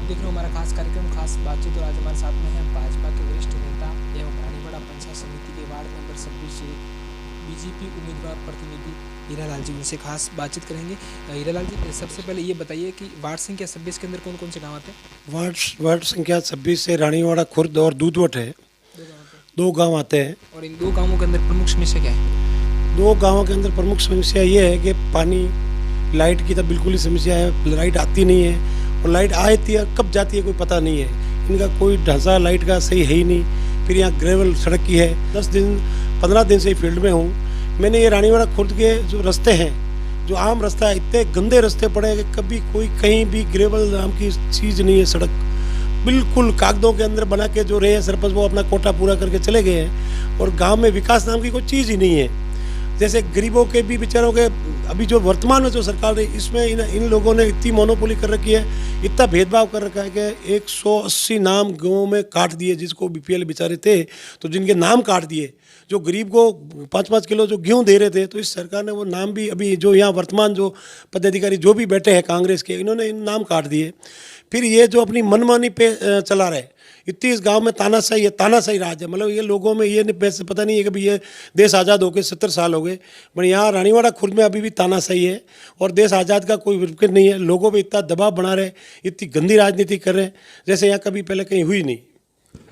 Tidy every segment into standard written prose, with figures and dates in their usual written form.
देख रहे हो हमारा खास कार्यक्रम खास बातचीत और आज हमारे साथ में है भाजपा के वरिष्ठ नेता एवं रानीवाड़ा पंचायत समिति के वार्ड नंबर 26 से बीजेपी उम्मीदवार प्रतिनिधि हीरालाल जी। उनसे खास बातचीत करेंगे। हीरालाल जी, सबसे पहले ये बताइए कि वार्ड संख्या 26 के अंदर कौन कौन से गाँव आते हैं? वार्ड संख्या 26 से रानीवाड़ा खुर्द और दूधवट है। दो गाँव आते हैं। दो गांव आते हैं। और इन दो गाँवों के अंदर प्रमुख समस्या क्या है? दो गांवों के अंदर प्रमुख समस्या ये है कि पानी, लाइट की तो बिल्कुल ही समस्या है। लाइट आती नहीं है और लाइट आती है कब जाती है कोई पता नहीं है। इनका कोई ढांचा लाइट का सही है ही नहीं। फिर यहाँ ग्रेवल सड़क की है। 15 दिन से फील्ड में हूँ। मैंने ये रानीवाड़ा खुर्द के जो रास्ते हैं, जो आम रास्ता है, इतने गंदे रास्ते पड़े हैं कि कभी कोई कहीं भी ग्रेवल नाम की चीज़ नहीं है। सड़क बिल्कुल कागजों के अंदर बना के जो रहे सरपंच वो अपना कोटा पूरा करके चले गए हैं और गांव में विकास नाम की कोई चीज़ ही नहीं है। जैसे गरीबों के भी बेचारों के अभी जो वर्तमान में जो सरकार रही इसमें इन लोगों ने इतनी मोनोपोली कर रखी है, इतना भेदभाव कर रखा है कि 180 नाम गाँव में काट दिए। जिसको बीपीएल बेचारे थे तो जिनके नाम काट दिए, जो गरीब को 5-5 किलो जो गेहूँ दे रहे थे, तो इस सरकार ने वो नाम भी अभी जो यहाँ वर्तमान जो पदाधिकारी जो भी बैठे हैं कांग्रेस के, इन्होंने इन नाम काट दिए। फिर ये जो अपनी मनमानी पे चला रहे, इतनी इस गांव में तानाशाही है, तानाशाही राज है। मतलब ये लोगों में ये पता नहीं है कि भाई ये देश आज़ाद हो गए 70 साल हो गए, पर यहाँ रानीवाड़ा खुर्द में अभी भी तानाशाही है और देश आज़ाद का कोई विकल्प नहीं है। लोगों पे इतना दबाव बना रहे, इतनी गंदी राजनीति कर रहे हैं जैसे यहाँ कभी पहले कहीं हुई नहीं।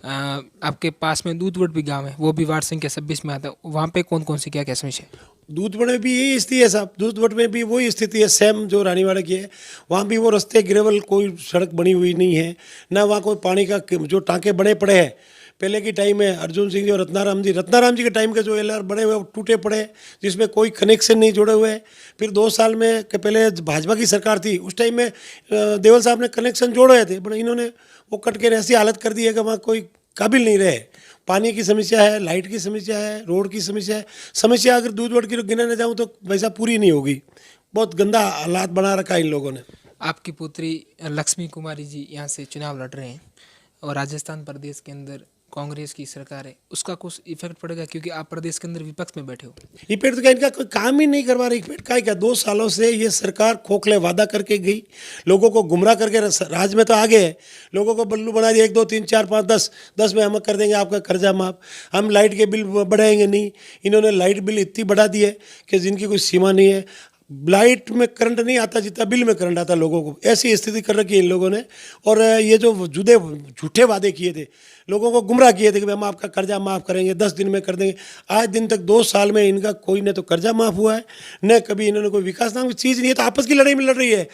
आपके पास में दूधवट भी गांव है, वो भी वार्ड संख्या 26 में आता है। वहाँ पे कौन कौन सी क्या क्या समस्या है? दूधवट में भी यही स्थिति है साहब। दूधवट में भी वही स्थिति है सेम जो रानीवाड़ा की है। वहाँ भी वो रास्ते ग्रेवल, कोई सड़क बनी हुई नहीं है, ना वहाँ कोई पानी का जो टाँके बड़े पड़े हैं। पहले की टाइम में अर्जुन सिंह जी और रत्नाराम जी के टाइम के जो एलआर बड़े हुए टूटे पड़े हैं, जिसमें कोई कनेक्शन नहीं जुड़े हुए। फिर 2 साल में के पहले भाजपा की सरकार थी, उस टाइम में देवल साहब ने कनेक्शन जोड़े थे, बट इन्होंने वो कट के ऐसी हालत कर दी है कि वहाँ कोई काबिल नहीं रहे। पानी की समस्या है, लाइट की समस्या है, रोड की समस्या है। समस्या अगर दूधवट की गिनाने जाऊँ तो वैसा पूरी नहीं होगी। बहुत गंदा हालात बना रखा है इन लोगों ने। आपकी पुत्री लक्ष्मी कुमारी जी यहाँ से चुनाव लड़ रहे हैं और राजस्थान प्रदेश के अंदर कांग्रेस की सरकार है, उसका कुछ इफेक्ट पड़ेगा क्योंकि आप प्रदेश के अंदर विपक्ष में बैठे हो? इफेक्ट तो क्या, इनका कोई काम ही नहीं करवा रही। इफेक्ट का क्या, 2 सालों से ये सरकार खोखले वादा करके गई, लोगों को गुमराह करके राज में तो आगे है, लोगों को बल्लू बना दिया। 1 2 3 4 5 10 में हम कर देंगे आपका कर्जा माफ, हम लाइट के बिल बढ़ाएंगे नहीं। इन्होंने लाइट बिल इतनी बढ़ा दी है कि जिनकी कोई सीमा नहीं है। लाइट में करंट नहीं आता जितना बिल में करंट आता लोगों को, ऐसी स्थिति कर रखी है इन लोगों ने। और ये जो झूठे वादे किए थे, लोगों को गुमराह किए थे कि हम आपका कर्जा माफ़ करेंगे, 10 दिन में कर देंगे। आज दिन तक 2 साल में इनका कोई न तो कर्जा माफ़ हुआ है, न कभी इन्होंने कोई विकास नाम की चीज़ नहीं है। तो आपस की लड़ाई में लड़ रही है।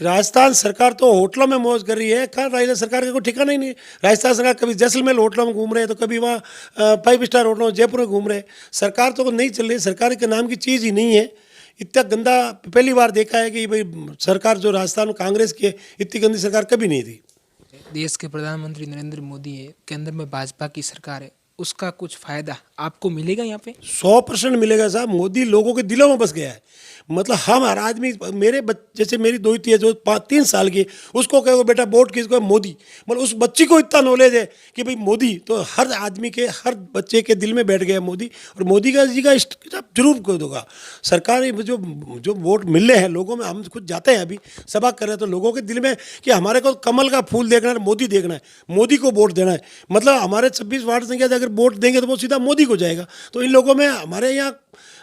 राजस्थान सरकार तो होटलों में मौज कर रही है, कहाँ राजस्थान सरकार का कोई ठिकाना ही नहीं। राजस्थान सरकार कभी जैसलमेर होटलों में घूम रहे हैं, तो कभी वहाँ 5 स्टार होटलों में जयपुर में घूम रहे हैं। सरकार तो नहीं चल रही, सरकार के नाम की चीज़ ही नहीं है। इतना गंदा पहली बार देखा है कि भाई सरकार जो राजस्थान में कांग्रेस की है, इतनी गंदी सरकार कभी नहीं थी। देश के प्रधानमंत्री नरेंद्र मोदी है, केंद्र में भाजपा की सरकार है, उसका कुछ फायदा आपको मिलेगा यहाँ पे? 100% मिलेगा साहब। मोदी लोगों के दिलों में बस गया है। मतलब हम हर आदमी, मेरे जैसे मेरी दोती है जो 3 साल की, उसको कहो बेटा वोट किसको है, मोदी। मतलब उस बच्ची को इतना नॉलेज है कि भाई मोदी तो हर आदमी के, हर बच्चे के दिल में बैठ गया मोदी। और मोदी का जी का जरूर कर दूंगा। सरकार जो जो वोट मिल रहे हैं लोगों में, हम खुद जाते हैं अभी सभा कर रहे हैं, तो लोगों के दिल में कि हमारे को कमल का फूल देखना है, मोदी देखना है, मोदी को वोट देना है। मतलब हमारे 26 वार्ड संख्या से अगर वोट देंगे तो वो सीधा मोदी को जाएगा। तो इन लोगों में, हमारे यहाँ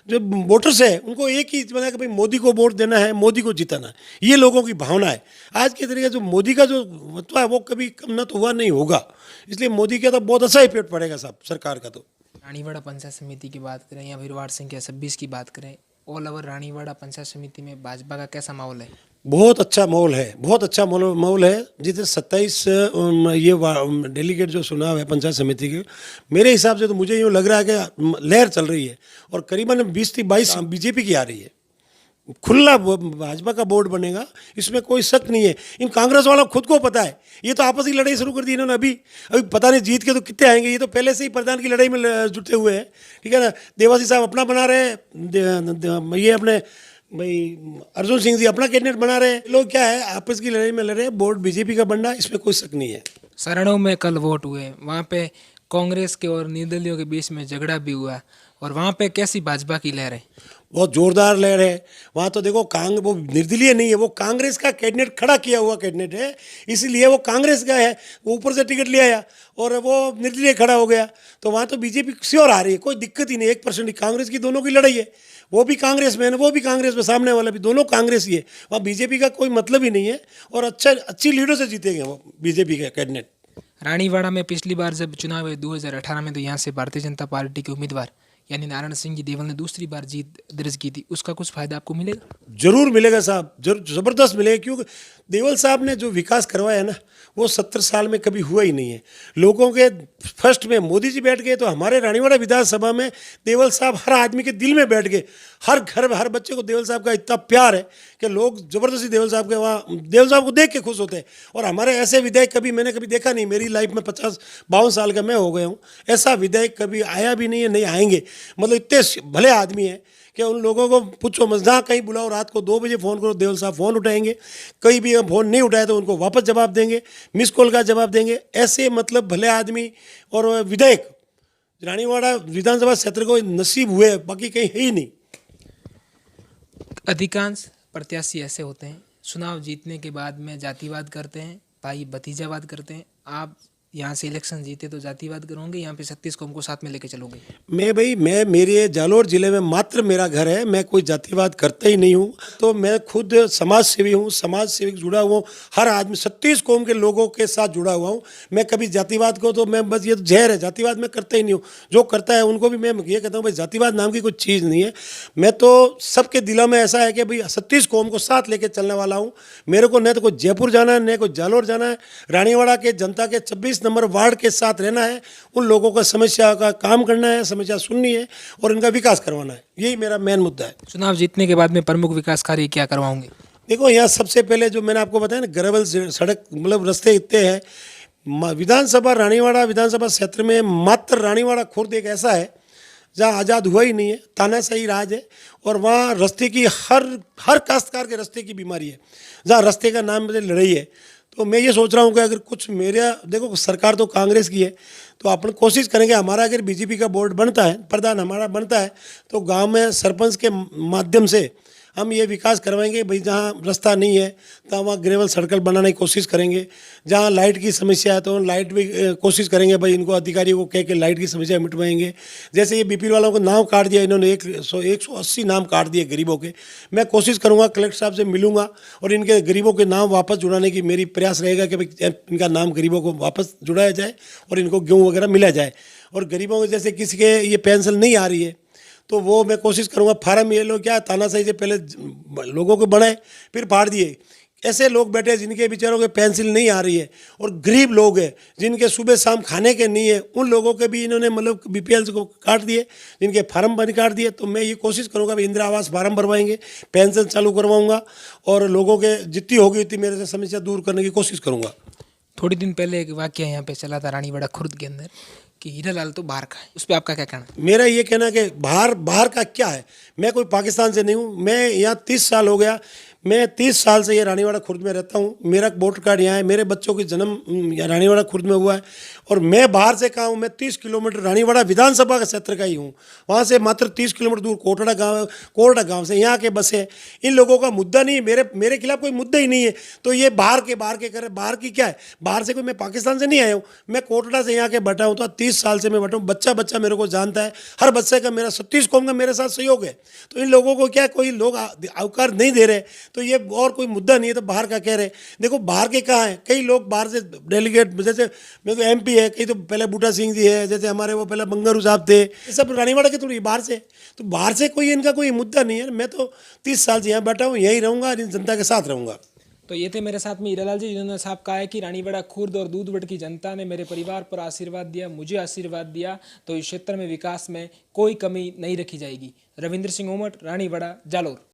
जो वोटर्स है, उनको एक ही बना कि भाई मोदी को वोट देना है, मोदी को जिताना है। ये लोगों की भावना है। आज के तरीके जो मोदी का जो महत्व है वो कभी कम न तो हुआ नहीं होगा। इसलिए मोदी का तो बहुत अच्छा इफेक्ट पड़ेगा साहब सरकार का। तो रानीवाड़ा पंचायत समिति की बात करें या फिर वार्ड संख्या 26 की बात करें, ऑल ओवर रानीवाड़ा पंचायत समिति में भाजपा का कैसा माहौल है? बहुत अच्छा माहौल है, बहुत अच्छा माहौल है। जितने 27 ये डेलीगेट जो चुनाव है पंचायत समिति के, मेरे हिसाब से तो मुझे यूँ लग रहा है कि लहर चल रही है और करीबन 20-22 बीजेपी की आ रही है। खुला भाजपा का बोर्ड बनेगा, इसमें कोई शक नहीं है। इन कांग्रेस वालों खुद को पता है, ये तो आपस की लड़ाई शुरू कर दी इन्होंने। अभी पता नहीं जीत के तो कितने आएंगे। ये तो पहले से ही प्रधान की लड़ाई में जुटे हुए हैं, ठीक है ना। देवासी साहब अपना बना रहे हैं, ये अपने भाई अर्जुन सिंह जी अपना कैंडिडेट बना रहे हैं। लोग क्या है, आपस की लड़ाई में लड़ रहे हैं। बोर्ड बीजेपी का बनना, इसमें कोई शक नहीं है। सरणों में कल वोट हुए, वहाँ पे कांग्रेस के और निर्दलियों के बीच में झगड़ा भी हुआ और वहाँ पे कैसी भाजपा की लहर है? बहुत जोरदार लहर है वहाँ। तो देखो वो निर्दलीय नहीं है, वो कांग्रेस का कैंडिडेट खड़ा किया हुआ कैंडिडेट है, इसीलिए वो कांग्रेस का है। वो ऊपर से टिकट ले आया और वो निर्दलीय खड़ा हो गया, तो वहाँ तो बीजेपी श्योर आ रही है, कोई दिक्कत ही नहीं। 1% कांग्रेस की दोनों की लड़ाई है, वो भी कांग्रेस में है, वो भी कांग्रेस में, सामने वाला भी, दोनों कांग्रेस ही है। वहाँ बीजेपी का कोई मतलब ही नहीं है और अच्छी लीडों से जीतेंगे वो बीजेपी के कैंडिडेट। रानीवाड़ा में पिछली बार जब चुनाव हुए 2018 में, तो यहाँ से भारतीय जनता पार्टी के उम्मीदवार यानी नारायण सिंह जी देवल ने दूसरी बार जीत दर्ज की थी, उसका कुछ फायदा आपको मिलेगा? जरूर मिलेगा साहब, ज़बरदस्त मिलेगा, क्योंकि देवल साहब ने जो विकास करवाया है ना, वो 70 साल में कभी हुआ ही नहीं है। लोगों के फर्स्ट में मोदी जी बैठ गए, तो हमारे रानीवाड़ा विधानसभा में देवल साहब हर आदमी के दिल में बैठ गए। हर घर हर बच्चे को देवल साहब का इतना प्यार है कि लोग ज़बरदस्ती देवल साहब के वहाँ देवल साहब को देख के खुश होते हैं। और हमारे ऐसे विधायक मैंने कभी देखा नहीं, मेरी लाइफ में 50-52 साल का मैं हो गया हूँ, ऐसा विधायक कभी आया भी नहीं है, नहीं आएंगे। मतलब इतने भले आदमी हैं कि उन लोगों को पूछो मत, जहाँ कहीं बुलाओ, रात को 2 बजे फ़ोन करो, देवल साहब फ़ोन उठाएंगे। कहीं भी फ़ोन नहीं उठाए तो उनको वापस जवाब देंगे, मिस कॉल का जवाब देंगे। ऐसे मतलब भले आदमी और विधायक रानीवाड़ा विधानसभा क्षेत्र को नसीब हुए, बाकी कहीं है ही नहीं। अधिकांश प्रत्याशी ऐसे होते हैं, चुनाव जीतने के बाद में जातिवाद करते हैं, भाई भतीजावाद करते हैं। आप यहाँ से इलेक्शन जीते तो जातिवाद करोगे, यहाँ पे 36 कौम को साथ में लेके चलोगे? मैं मेरे जालोर जिले में मात्र मेरा घर है, मैं कोई जातिवाद करता ही नहीं हूँ। तो मैं खुद समाज सेवी हूँ, समाज सेवी जुड़ा हुआ हूँ, हर आदमी 36 कौम के लोगों के साथ जुड़ा हुआ हूँ। मैं कभी जातिवाद को तो मैं बस, ये तो जहर है, जातिवाद मैं करता ही नहीं हूँ। जो करता है उनको भी मैं ये कहता हूँ भाई, जातिवाद नाम की कोई चीज़ नहीं है। मैं तो सबके दिलों में ऐसा है कि भाई 36 कौम को साथ लेके चलने वाला हूँ। मेरे को न तो कोई जयपुर जाना है, न कोई जालोर जाना है, रानीवाड़ा के जनता के 26 नंबर वार्ड के साथ रहना है। उन लोगों का समस्या का काम करना है, समस्या सुननी है और इनका विकास करवाना है, यही मेरा मेन मुद्दा है। चुनाव जीतने के बाद में प्रमुख विकास कार्य क्या करवाओगे? देखो, यहाँ सबसे पहले जो मैंने आपको बताया ना, ग्रेवल सड़क, मतलब रास्ते इतने हैं। विधानसभा रानीवाड़ा विधानसभा क्षेत्र में मात्र रानीवाड़ा खुर्द एक ऐसा है जहाँ आज़ाद हुआ ही नहीं है, तानाशाही राज है। और वहाँ रास्ते की हर काश्तकार के रास्ते की बीमारी है, जहाँ रास्ते का नाम में लड़ाई है। तो मैं ये सोच रहा हूँ कि अगर कुछ देखो, सरकार तो कांग्रेस की है, तो अपन कोशिश करेंगे, हमारा अगर बीजेपी का बोर्ड बनता है, प्रधान हमारा बनता है, तो गांव में सरपंच के माध्यम से हम ये विकास करवाएंगे। भाई जहाँ रास्ता नहीं है तो वहाँ ग्रेवल सड़क बनाने की कोशिश करेंगे। जहाँ लाइट की समस्या है तो लाइट भी कोशिश करेंगे, भाई इनको अधिकारियों को कह के लाइट की समस्या मिटवाएंगे। जैसे ये बीपीएल वालों को नाम काट दिया इन्होंने, 180 नाम काट दिए गरीबों के। मैं कोशिश करूँगा, कलेक्टर साहब से मिलूंगा और इनके गरीबों के नाम वापस जुड़ाने की मेरी प्रयास रहेगा कि भाई इनका नाम गरीबों को वापस जुड़ाया जाए और इनको गेहूँ वगैरह मिला जाए। और गरीबों को जैसे किसी के ये पेंशन नहीं आ रही है, तो वो मैं कोशिश करूँगा। फार्म ये लोग क्या तानाशाही से पहले लोगों को बढ़ाए, फिर फाड़ दिए। ऐसे लोग बैठे जिनके बेचारों के पेंसिल नहीं आ रही है, और गरीब लोग हैं जिनके सुबह शाम खाने के नहीं है, उन लोगों के भी इन्होंने मतलब बीपीएल को काट दिए, जिनके फार्म बंद काट दिए। तो मैं ये कोशिश करूँगा भी इंदिरा आवास फार्म भरवाएंगे, पेंशन चालू करवाऊँगा और लोगों के जितनी होगी उतनी मेरे से समस्या दूर करने की कोशिश करूँगा। थोड़ी दिन पहले एक वाकया यहाँ पे चला था रानीवाड़ा खुर्द के अंदर कि हीरालाल तो बाहर का है, उस पर आपका क्या कहना है? मेरा ये कहना कि बाहर का क्या है, मैं कोई पाकिस्तान से नहीं हूँ। मैं यहाँ 30 साल हो गया, मैं 30 साल से ये रानीवाड़ा खुर्द में रहता हूँ। मेरा वोटर कार्ड यहाँ है, मेरे बच्चों की जन्म रानीवाड़ा खुर्द में हुआ है। और मैं बाहर से कहाँ हूँ, मैं 30 किलोमीटर रानीवाड़ा विधानसभा का क्षेत्र का ही हूँ। वहाँ से मात्र 30 किलोमीटर दूर कोटड़ा गाँव है, कोरडा गाँव से यहाँ के बसे हैं। इन लोगों का मुद्दा नहीं है, मेरे खिलाफ कोई मुद्दा ही नहीं है। तो ये बाहर के करे, बाहर की क्या है, बाहर से कोई, मैं पाकिस्तान से नहीं आया हूँ, मैं कोटड़ा से यहाँ के बैठा हूँ। तो 30 साल से मैं बैठा हूँ, बच्चा मेरे को जानता है, हर बच्चे का मेरा 36 कौम का मेरे साथ सहयोग है। तो इन लोगों को क्या, कोई लोग अवकार नहीं दे रहे, तो ये और कोई मुद्दा नहीं है, तो बाहर का कह रहे। देखो बाहर के कहाँ हैं, कई लोग बाहर से डेलीगेट, जैसे मैं तो MP है, कई तो पहले बूटा सिंह जी है, जैसे हमारे वो पहले बंगारू साहब थे, ये सब रानीवाड़ा के थोड़ी बाहर से। तो बाहर से कोई इनका कोई मुद्दा नहीं है। मैं तो 30 साल से यहाँ बैठा हूँ, यहीं रहूँगा, इन जनता के साथ रहूँगा। तो ये थे मेरे साथ में हीरालाल जी, जिन्होंने साहब कहा है कि रानीवाड़ा खुर्द और दूधवट की जनता ने मेरे परिवार पर आशीर्वाद दिया, मुझे आशीर्वाद दिया, तो इस क्षेत्र में विकास में कोई कमी नहीं रखी जाएगी। रविंद्र सिंह ओमट, रानीवाड़ा, जालोर।